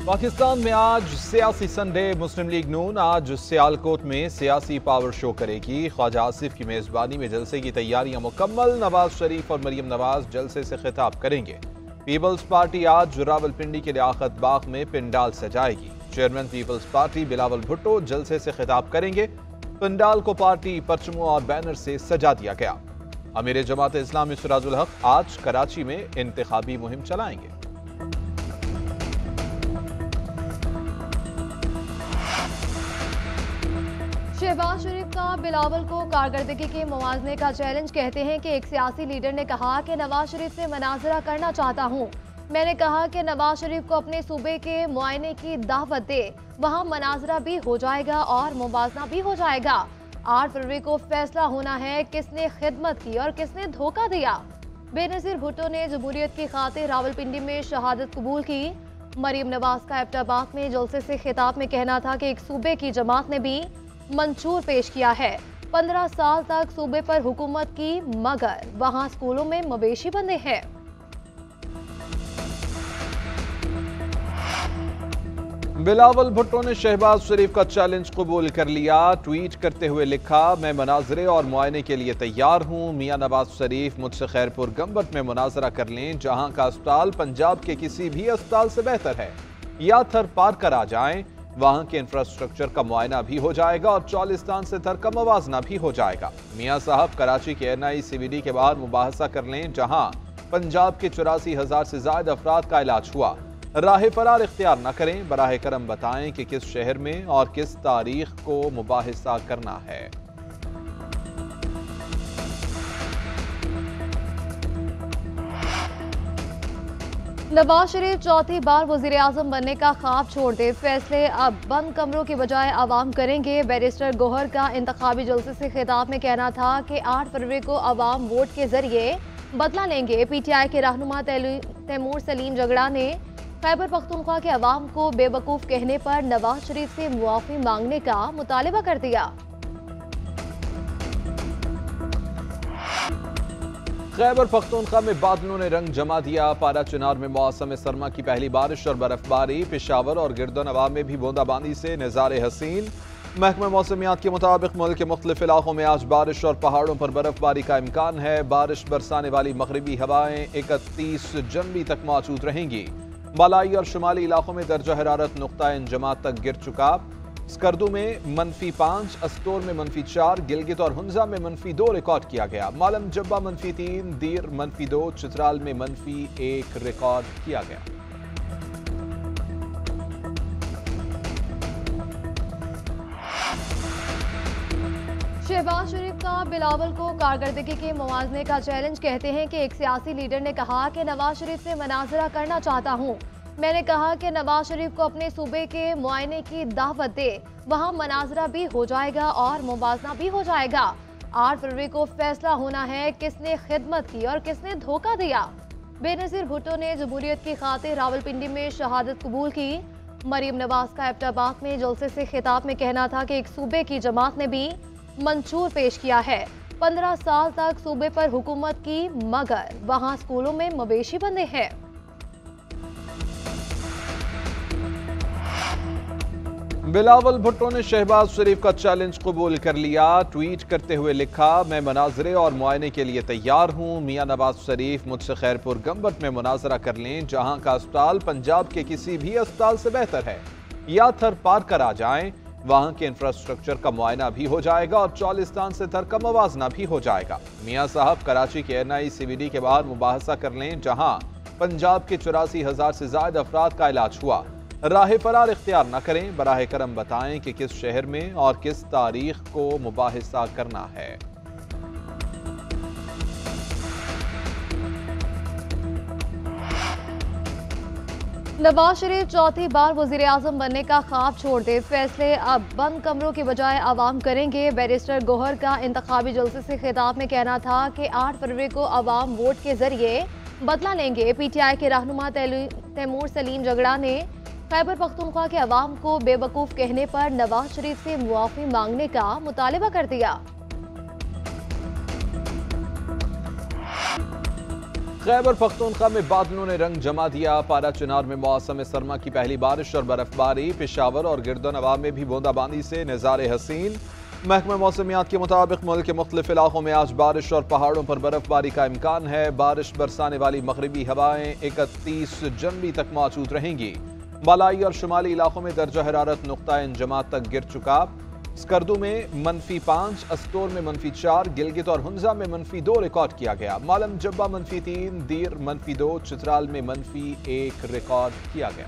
पाकिस्तान में आज सियासी संडे। मुस्लिम लीग नून आज सियालकोट में सियासी पावर शो करेगी। ख्वाजा आसिफ की मेजबानी में जलसे की तैयारियां मुकम्मल। नवाज शरीफ और मरियम नवाज जलसे से खिताब करेंगे। पीपल्स पार्टी आज रावलपिंडी के लियाकत बाग में पिंडाल सजाएगी। Chairman peoples party Bilawal Bhutto जलसे से खिताब करेंगे। पिंडाल को पार्टी परचमों और बैनर से सजा दिया गया। अमीर जमात इस्लामी सिराजुल हक आज कराची में इंतखाबी मुहिम चलाएंगे। शहबाज शरीफ का बिलावल को कारकर्दगी के मुवाजने का चैलेंज। कहते हैं कि एक सियासी लीडर ने कहा कि नवाज शरीफ से मुनाजरा करना चाहता हूं। मैंने कहा कि नवाज शरीफ को अपने सूबे के मुआयने की दावत दे, वहां मुनाजरा भी हो जाएगा और मुवाजना भी हो जाएगा। 8 फरवरी को फैसला होना है किसने खिदमत की और किसने धोखा दिया। बेनजीर भुट्टो ने जमहूरियत की खातिर रावलपिंडी में शहादत कबूल की। मरियम नवाज का एबटाबाद में जलसे से खिताब में कहना था कि एक सूबे की जमात ने भी मंशूर पेश किया है। 15 साल तक सूबे पर हुकूमत की, मगर वहां स्कूलों में मवेशी बंधे हैं। बिलावल भुट्टो ने शहबाज शरीफ का चैलेंज कबूल कर लिया। ट्वीट करते हुए लिखा, मैं मनाजरे और मुआयने के लिए तैयार हूं। मियां नवाज शरीफ मुझसे खैरपुर गंबट में मुनाजरा कर लें, जहां का अस्पताल पंजाब के किसी भी अस्पताल से बेहतर है। या थर पार कर आ जाएं, वहां के इंफ्रास्ट्रक्चर का मुआयना भी हो जाएगा और चौलिस्तान से थर का मवाजना भी हो जाएगा। मियां साहब कराची के NI CVD के बाद मुबाहसा कर लें, जहां पंजाब के 84,000 से ज्यादा अफराद का इलाज हुआ। राह फरार इख्तियार न करें, बराह करम बताएं कि किस शहर में और किस तारीख को मुबाहिसा करना है। नवाज शरीफ चौथी बार वजीर आजम बनने का ख्वाब छोड़ दे, फैसले अब बंद कमरों की बजाय आवाम करेंगे। बैरिस्टर गोहर का इंतखाबी जलसे से खिताब में कहना था कि 8 फरवरी को आवाम वोट के जरिए बदला लेंगे। PTI के रहनुमा तैमूर सलीम झगड़ा ने खैबर पख्तूनख्वा के अवाम को बेवकूफ़ कहने पर नवाज शरीफ से मुआफ़ी मांगने का मुतालबा कर दिया। खैबर पख्तूनख्वा में बादलों ने रंग जमा दिया। पारा चिनार में मौसम सरमा की पहली बारिश और बर्फबारी। पेशावर और गिरदोनवा में भी बूंदाबांदी से नज़ारे हसीन। महकमा मौसमियात के मुताबिक मुल्क के मुख्तलिफ इलाकों में आज बारिश और पहाड़ों पर बर्फबारी का इम्कान है। बारिश बरसाने वाली मगरबी हवाएं 31 जनवरी तक मौजूद रहेंगी। मलाई और शुमाली इलाकों में दर्जा हरारत नुक्ता इंजमात तक गिर चुका। स्कर्दू में -5, अस्टोर में -4, गिलगित और हुंजा में -2 रिकॉर्ड किया गया। मालम जब्बा -3, दीर -2, चित्राल में -1 रिकॉर्ड किया गया। शहबाज शरीफ का बिलावल को कारकर्दगी के मुवाजने का चैलेंज। कहते हैं कि एक सियासी लीडर ने कहा कि नवाज शरीफ से मुनाजरा करना चाहता हूं। मैंने कहा कि नवाज शरीफ को अपने सूबे के मुआयने की दावत दे, वहां मुनाजरा भी हो जाएगा और मुवाजना भी हो जाएगा। 8 फरवरी को फैसला होना है किसने खिदमत की और किसने धोखा दिया। बेनजीर भुट्टो ने जमहूरियत की खातिर रावलपिंडी में शहादत कबूल की। मरियम नवाज का एबटाबाद में जलसे से खिताब में कहना था कि एक सूबे की जमात ने भी मंशूर पेश किया है। 15 साल तक सूबे पर हुकूमत की, मगर वहां स्कूलों में मवेशी बंधे हैं। बिलावल भुट्टो ने शहबाज शरीफ का चैलेंज कबूल कर लिया। ट्वीट करते हुए लिखा, मैं मनाजरे और मुआयने के लिए तैयार हूं। मियां नवाज शरीफ मुझसे खैरपुर गंबट में मुनाजरा कर लें, जहां का अस्पताल पंजाब के किसी भी अस्पताल से बेहतर है। या थर पार कर आ जाएं, वहां के इंफ्रास्ट्रक्चर का मुआयना भी हो जाएगा और चौलिस्तान से थर का मवाजना भी हो जाएगा। मियां साहब कराची के NI CVD के बाद मुबाहसा कर लें, जहां पंजाब के 84,000 से ज्यादा अफराद का इलाज हुआ। राह फरार इख्तियार न करें, बराह करम बताएं कि किस शहर में और किस तारीख को मुबाहिसा करना है। नवाज शरीफ चौथी बार वजीर आजम बनने का ख्वाब छोड़ दे, फैसले अब बंद कमरों की बजाय आवाम करेंगे। बैरिस्टर गोहर का इंतखाबी जलसे से खिताब में कहना था कि 8 फरवरी को आवाम वोट के जरिए बदला लेंगे। PTI के रहनुमा तैमूर सलीम झगड़ा ने खैबर पख्तूनख्वा के अवाम को बेवकूफ़ कहने पर नवाज शरीफ से मुआफ़ी मांगने का मुतालबा कर दिया। खैबर पख्तूनख्वा में बादलों ने रंग जमा दिया। पारा चिनार में मौसम सरमा की पहली बारिश और बर्फबारी। पेशावर और गिरदोनवा में भी बूंदाबांदी से नज़ारे हसीन। महकमा मौसमियात के मुताबिक मुल्क के मुख्तलिफ इलाकों में आज बारिश और पहाड़ों पर बर्फबारी का इम्कान है। बारिश बरसाने वाली मगरबी हवाएं 31 जनवरी तक मौजूद रहेंगी। मलाई और शुमाली इलाकों में दर्जा हरारत नुक्ता इंजमात तक गिर चुका। स्कर्दू में -5, अस्टोर में -4, गिलगित और हुंजा में -2 रिकॉर्ड किया गया। मालम जब्बा -3, दीर -2, चित्राल में -1 रिकॉर्ड किया गया।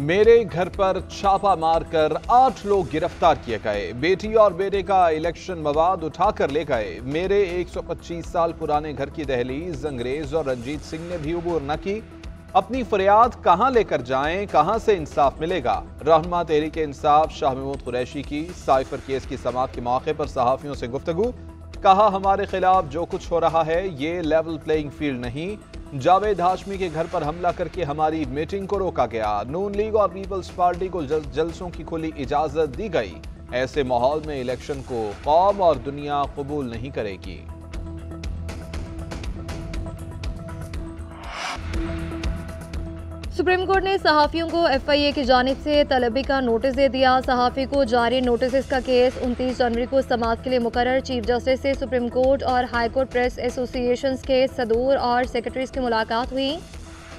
मेरे घर पर छापा मारकर 8 लोग गिरफ्तार किए गए। बेटी और बेटे का इलेक्शन मवाद उठाकर ले गए। मेरे 125 साल पुराने घर की दहलीज अंग्रेज और रंजीत सिंह ने भी उबूर न की। अपनी फरियाद कहां लेकर जाएं, कहां से इंसाफ मिलेगा। रहनुमा तहरीक इंसाफ शाह महमूद कुरैशी की साइफर केस की समाअत के मौके पर सहाफियों से गुफ्तगू। कहा, हमारे खिलाफ जो कुछ हो रहा है ये लेवल प्लेइंग फील्ड नहीं। जावेद हाशमी के घर पर हमला करके हमारी मीटिंग को रोका गया। नून लीग और पीपल्स पार्टी को जलसों की खुली इजाजत दी गई। ऐसे माहौल में इलेक्शन को कौम और दुनिया कबूल नहीं करेगी। सुप्रीम कोर्ट ने सहाफ़ियों को FIA की जानिब से तलबी का नोटिस दे दिया। सहाफ़ी को जारी नोटिस का केस 29 जनवरी को समाअत के लिए मुकर्रर। चीफ जस्टिस से सुप्रीम कोर्ट और हाई कोर्ट प्रेस एसोसिएशन के सदूर और सेक्रेटरीज की मुलाकात हुई।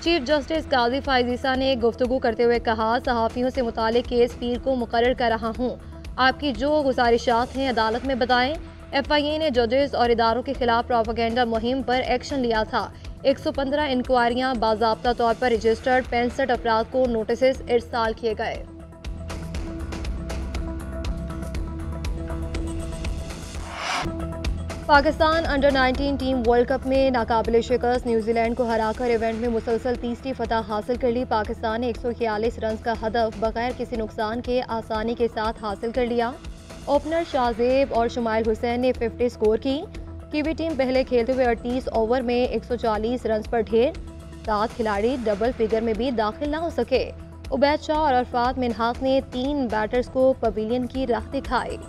चीफ जस्टिस काजी फायजीसा ने गुफ्तगू करते हुए कहा, सहाफ़ियों से मुतालिक केस पीर को मुकर्रर कर रहा हूँ। आपकी जो गुजारिशात हैं अदालत में बताएं। FIA ने जजेस और इदारों के खिलाफ प्रोपेगेंडा मुहिम पर एक्शन लिया था। 115 इंक्वायरियां बाज़ाब्ता तौर पर रजिस्टर्ड 65 अफराद को नोटिस इरसाल किए गए। Pakistan under 19 team world cup में नाकाबिले शिकस्त न्यूजीलैंड को हराकर इवेंट में मुसलसल तीसरी फतह हासिल कर ली। पाकिस्तान ने 141 रन का हदफ बगैर किसी नुकसान के आसानी के साथ हासिल कर लिया। ओपनर शाहजेब और शुमाइल हुसैन ने 50 स्कोर की। कीवी टीम पहले खेलते हुए 38 ओवर में 140 रन पर ढेर। 7 खिलाड़ी डबल फिगर में भी दाखिल न हो सके। उबैद शाह और अरफात मिन्हास ने 3 बैटर्स को पवेलियन की राह दिखाई।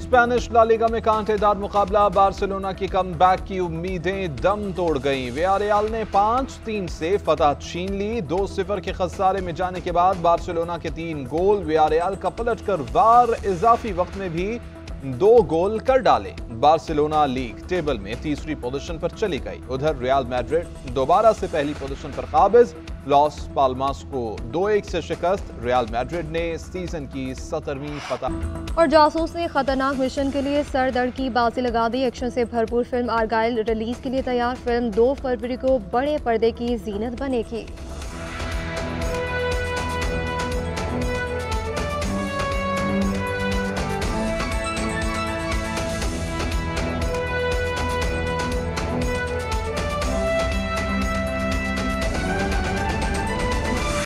स्पेनिश ला लीगा में कांटेदार मुकाबला। बार्सिलोना की कमबैक की उम्मीदें दम तोड़ गईं। वियारियल ने 5-3 से फतह छीन ली। 2-0 के खसारे में जाने के बाद बार्सिलोना के 3 गोल वियारियल का पलटकर वार इजाफी वक्त में भी 2 गोल कर डाले। बार्सिलोना लीग टेबल में तीसरी पोजीशन पर चली गई। उधर रियल मैड्रिड दोबारा से पहली पोजीशन पर काबिज। लॉस पाल्मास को 2-1 से शिकस्त। रियल मैड्रिड ने सीजन की 17वीं फतह। और जासूस ने खतरनाक मिशन के लिए सर दर्द की बाजी लगा दी। एक्शन से भरपूर फिल्म आर्गाइल रिलीज के लिए तैयार। फिल्म 2 फरवरी को बड़े पर्दे की जीनत बनेगी।